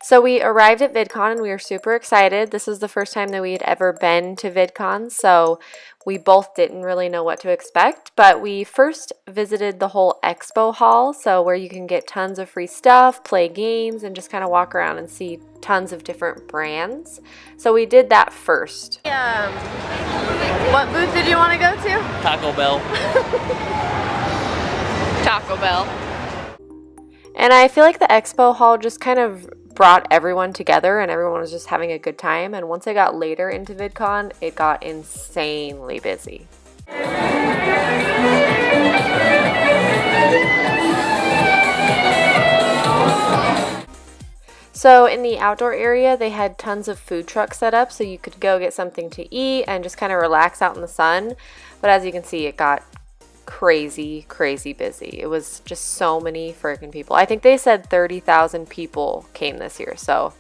So we arrived at VidCon and we were super excited. This was the first time that we had ever been to VidCon, so we both didn't really know what to expect. But we first visited the whole expo hall, so where you can get tons of free stuff, play games, and just kind of walk around and see tons of different brands. So we did that first. What booth did you want to go to? Taco Bell. Taco Bell. And I feel like the expo hall just kind of brought everyone together and everyone was just having a good time. And once I got later into VidCon, it got insanely busy. So in the outdoor area, they had tons of food trucks set up so you could go get something to eat and just kind of relax out in the sun. But as you can see, it got crazy busy. It was just so many freaking people. I think they said 30,000 people came this year, so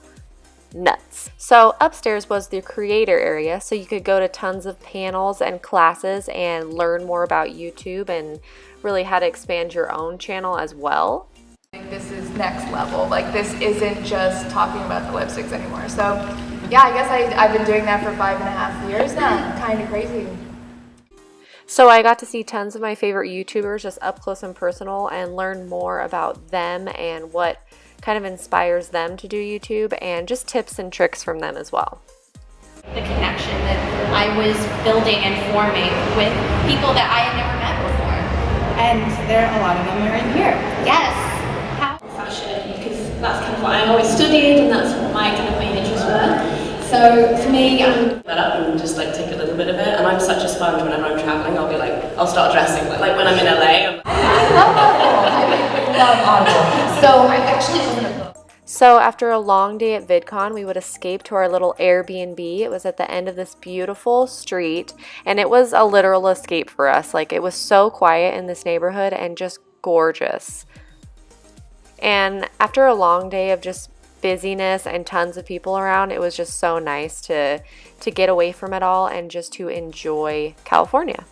nuts. So upstairs was the creator area, so you could go to tons of panels and classes and learn more about YouTube and really how to expand your own channel as well. This is next level. Like, this isn't just talking about the lipsticks anymore. So yeah, I guess I've been doing that for 5.5 years now. Kind of crazy. So I got to see tons of my favorite YouTubers just up close and personal and learn more about them and what kind of inspires them to do YouTube and just tips and tricks from them as well. The connection that I was building and forming with people that I had never met before. And a lot of them are in here. Yes. Fashion, because that's kind of what I always studied and that's what my kind of main interests were. So for me, I'm that up and just like take a little bit of it, and I'm such a sponge. Whenever I'm traveling, I'll be like, I'll start dressing like when I'm in LA. So after a long day at VidCon, we would escape to our little Airbnb. It was at the end of this beautiful street, and it was a literal escape for us. Like, it was so quiet in this neighborhood and just gorgeous. And after a long day of just busyness and tons of people around, it was just so nice to get away from it all and just to enjoy California.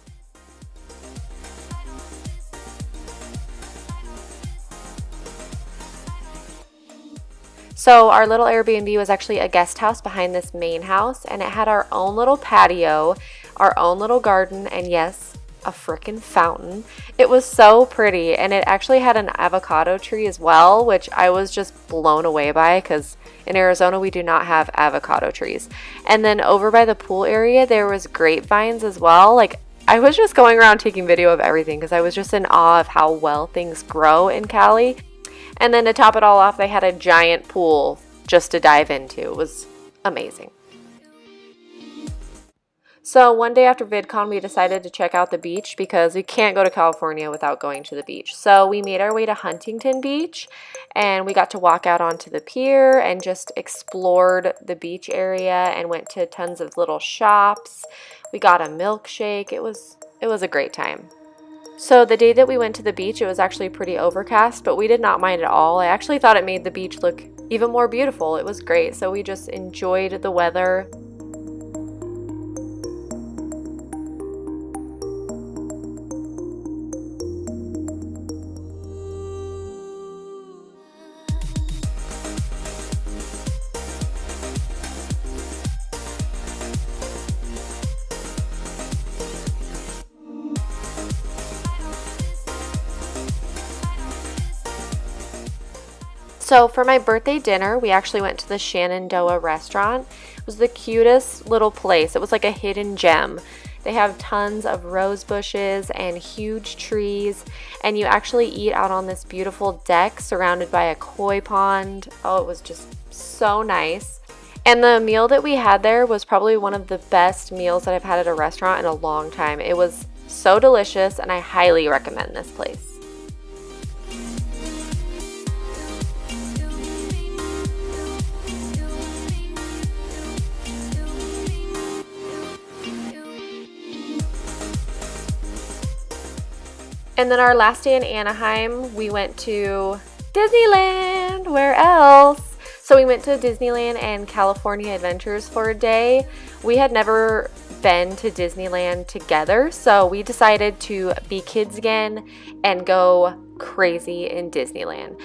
So our little Airbnb was actually a guest house behind this main house, and it had our own little patio, our own little garden, and yes, a freaking fountain. It was so pretty, and it actually had an avocado tree as well, which I was just blown away by because in Arizona we do not have avocado trees. And then over by the pool area there was grapevines as well. Like, I was just going around taking video of everything because I was just in awe of how well things grow in Cali. And then to top it all off, they had a giant pool just to dive into. It was amazing. So one day after VidCon, we decided to check out the beach because we can't go to California without going to the beach. So we made our way to Huntington Beach, and we got to walk out onto the pier and just explored the beach area and went to tons of little shops. We got a milkshake. It was a great time. So the day that we went to the beach, it was actually pretty overcast, but we did not mind at all. I actually thought it made the beach look even more beautiful. It was great. So we just enjoyed the weather. So for my birthday dinner, we actually went to the Shenandoah restaurant. It was the cutest little place. It was like a hidden gem. They have tons of rose bushes and huge trees, and you actually eat out on this beautiful deck surrounded by a koi pond. Oh, it was just so nice. And the meal that we had there was probably one of the best meals that I've had at a restaurant in a long time. It was so delicious, and I highly recommend this place. And then our last day in Anaheim, we went to DisneyLand. Where else? So we went to Disneyland and California Adventures for a day. We had never been to Disneyland together, so we decided to be kids again and go crazy in Disneyland.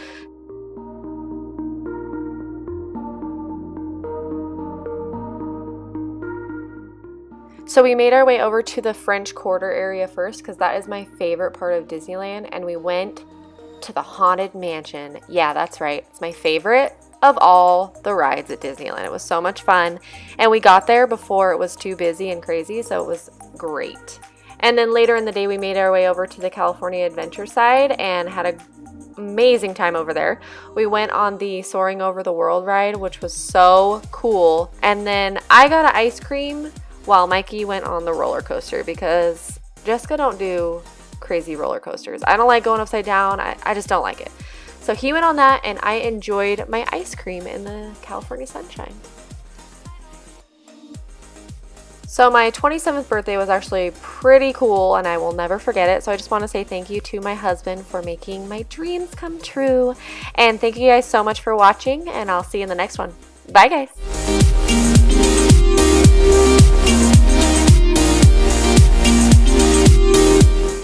So we made our way over to the French Quarter area first because that is my favorite part of Disneyland, and we went to the Haunted Mansion. Yeah, that's right. It's my favorite of all the rides at Disneyland. It was so much fun, and we got there before it was too busy and crazy, so it was great. And then later in the day, we made our way over to the California Adventure side and had an amazing time over there. We went on the Soaring Over the World ride, which was so cool. And then I got an ice cream while Mikey went on the roller coaster because Jessica don't do crazy roller coasters. I don't like going upside down. I just don't like it. So he went on that, and I enjoyed my ice cream in the California sunshine. So my 27th birthday was actually pretty cool, and I will never forget it. So I just want to say thank you to my husband for making my dreams come true. And thank you guys so much for watching, and I'll see you in the next one. Bye, guys.